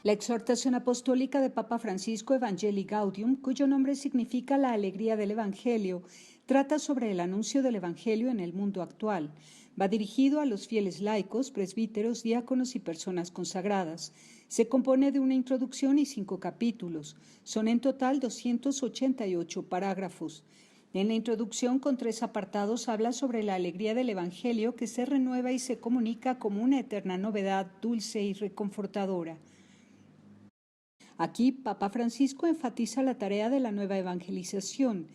La exhortación apostólica de Papa Francisco Evangelii Gaudium, cuyo nombre significa la alegría del Evangelio, trata sobre el anuncio del Evangelio en el mundo actual. Va dirigido a los fieles laicos, presbíteros, diáconos y personas consagradas. Se compone de una introducción y 5 capítulos. Son en total 288 parágrafos. En la introducción, con 3 apartados, habla sobre la alegría del Evangelio que se renueva y se comunica como una eterna novedad dulce y reconfortadora. Aquí, Papa Francisco enfatiza la tarea de la nueva evangelización.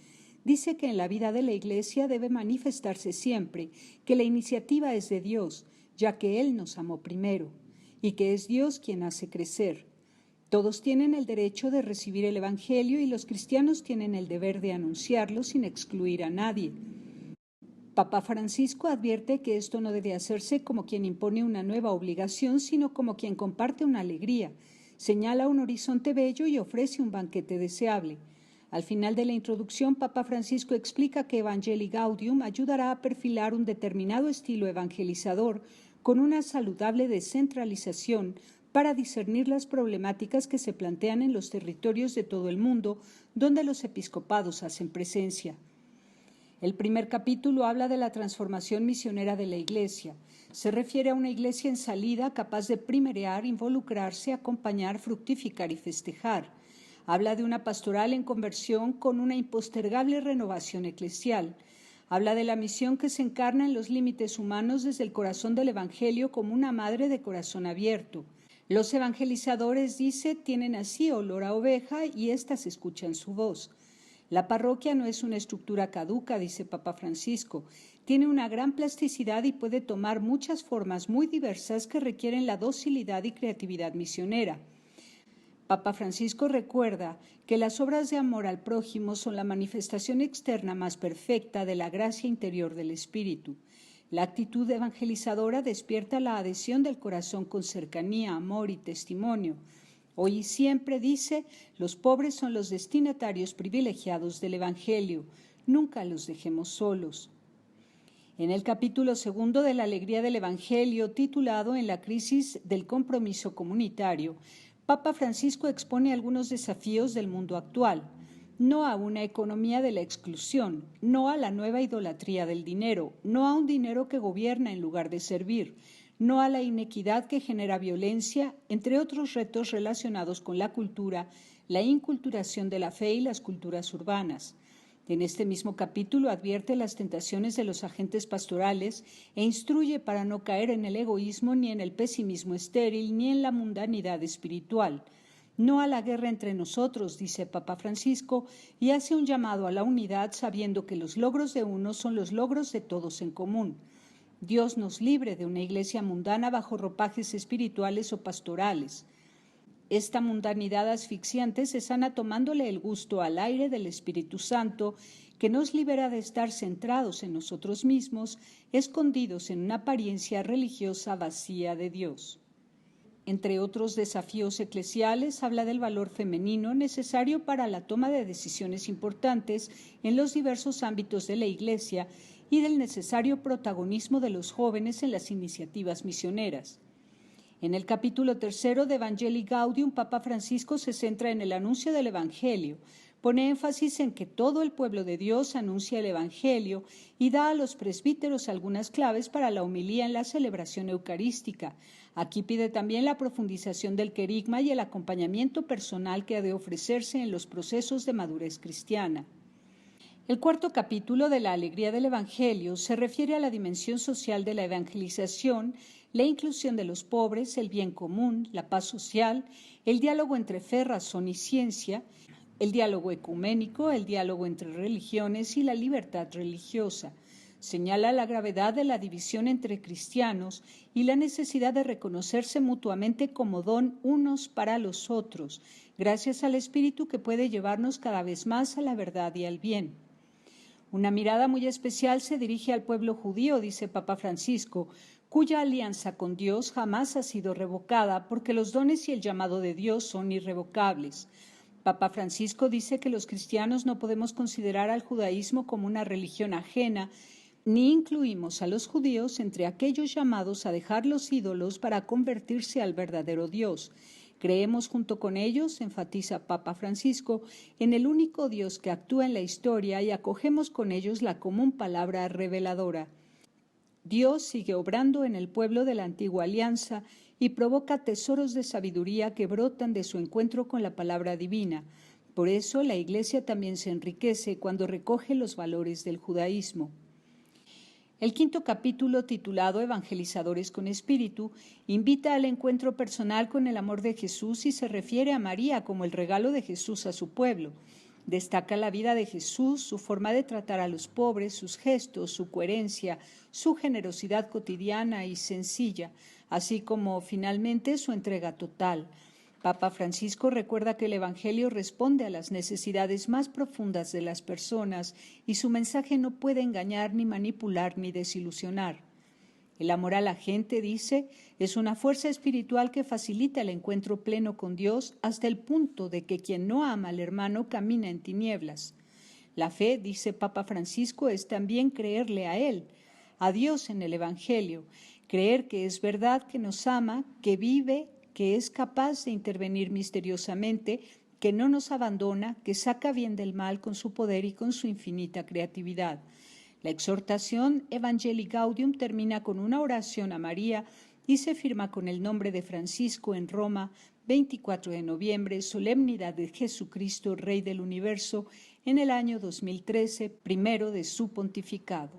Dice que en la vida de la Iglesia debe manifestarse siempre que la iniciativa es de Dios, ya que Él nos amó primero, y que es Dios quien hace crecer. Todos tienen el derecho de recibir el Evangelio y los cristianos tienen el deber de anunciarlo sin excluir a nadie. Papa Francisco advierte que esto no debe hacerse como quien impone una nueva obligación, sino como quien comparte una alegría. Señala un horizonte bello y ofrece un banquete deseable. Al final de la introducción, Papa Francisco explica que Evangelii Gaudium ayudará a perfilar un determinado estilo evangelizador con una saludable descentralización para discernir las problemáticas que se plantean en los territorios de todo el mundo donde los episcopados hacen presencia. El primer capítulo habla de la transformación misionera de la Iglesia. Se refiere a una Iglesia en salida capaz de primerear, involucrarse, acompañar, fructificar y festejar. Habla de una pastoral en conversión con una impostergable renovación eclesial. Habla de la misión que se encarna en los límites humanos desde el corazón del Evangelio como una madre de corazón abierto. Los evangelizadores, dice, tienen así olor a oveja y éstas escuchan su voz. La parroquia no es una estructura caduca, dice Papa Francisco. Tiene una gran plasticidad y puede tomar muchas formas muy diversas que requieren la docilidad y creatividad misionera. Papa Francisco recuerda que las obras de amor al prójimo son la manifestación externa más perfecta de la gracia interior del Espíritu. La actitud evangelizadora despierta la adhesión del corazón con cercanía, amor y testimonio. Hoy y siempre, dice, los pobres son los destinatarios privilegiados del Evangelio. Nunca los dejemos solos. En el capítulo 2 de la alegría del Evangelio, titulado En la crisis del compromiso comunitario, Papa Francisco expone algunos desafíos del mundo actual. No a una economía de la exclusión, no a la nueva idolatría del dinero, no a un dinero que gobierna en lugar de servir, no a la inequidad que genera violencia, entre otros retos relacionados con la cultura, la inculturación de la fe y las culturas urbanas. En este mismo capítulo advierte las tentaciones de los agentes pastorales e instruye para no caer en el egoísmo ni en el pesimismo estéril ni en la mundanidad espiritual. No a la guerra entre nosotros, dice Papa Francisco, y hace un llamado a la unidad sabiendo que los logros de uno son los logros de todos en común. Dios nos libre de una iglesia mundana bajo ropajes espirituales o pastorales. Esta mundanidad asfixiante se sana tomándole el gusto al aire del Espíritu Santo, que nos libera de estar centrados en nosotros mismos, escondidos en una apariencia religiosa vacía de Dios. Entre otros desafíos eclesiales, habla del valor femenino necesario para la toma de decisiones importantes en los diversos ámbitos de la Iglesia y del necesario protagonismo de los jóvenes en las iniciativas misioneras. En el capítulo 3 de Evangelii Gaudium, Papa Francisco se centra en el anuncio del Evangelio, pone énfasis en que todo el pueblo de Dios anuncia el Evangelio y da a los presbíteros algunas claves para la homilía en la celebración eucarística. Aquí pide también la profundización del querigma y el acompañamiento personal que ha de ofrecerse en los procesos de madurez cristiana. El 4 capítulo de la alegría del Evangelio se refiere a la dimensión social de la evangelización, la inclusión de los pobres, el bien común, la paz social, el diálogo entre fe, razón y ciencia, el diálogo ecuménico, el diálogo entre religiones y la libertad religiosa. Señala la gravedad de la división entre cristianos y la necesidad de reconocerse mutuamente como don unos para los otros, gracias al Espíritu que puede llevarnos cada vez más a la verdad y al bien. Una mirada muy especial se dirige al pueblo judío, dice Papa Francisco, cuya alianza con Dios jamás ha sido revocada porque los dones y el llamado de Dios son irrevocables. Papa Francisco dice que los cristianos no podemos considerar al judaísmo como una religión ajena, ni incluimos a los judíos entre aquellos llamados a dejar los ídolos para convertirse al verdadero Dios. Creemos junto con ellos, enfatiza Papa Francisco, en el único Dios que actúa en la historia y acogemos con ellos la común palabra reveladora. Dios sigue obrando en el pueblo de la antigua alianza y provoca tesoros de sabiduría que brotan de su encuentro con la palabra divina. Por eso la Iglesia también se enriquece cuando recoge los valores del judaísmo. El quinto capítulo, titulado Evangelizadores con Espíritu, invita al encuentro personal con el amor de Jesús y se refiere a María como el regalo de Jesús a su pueblo. Destaca la vida de Jesús, su forma de tratar a los pobres, sus gestos, su coherencia, su generosidad cotidiana y sencilla, así como, finalmente, su entrega total. Papa Francisco recuerda que el Evangelio responde a las necesidades más profundas de las personas y su mensaje no puede engañar, ni manipular, ni desilusionar. El amor a la gente, dice, es una fuerza espiritual que facilita el encuentro pleno con Dios hasta el punto de que quien no ama al hermano camina en tinieblas. La fe, dice Papa Francisco, es también creerle a Él, a Dios en el Evangelio, creer que es verdad, que nos ama, que vive, que es capaz de intervenir misteriosamente, que no nos abandona, que saca bien del mal con su poder y con su infinita creatividad. La exhortación Evangelii Gaudium termina con una oración a María y se firma con el nombre de Francisco en Roma, 24 de noviembre, solemnidad de Jesucristo, Rey del Universo, en el año 2013, primero de su pontificado.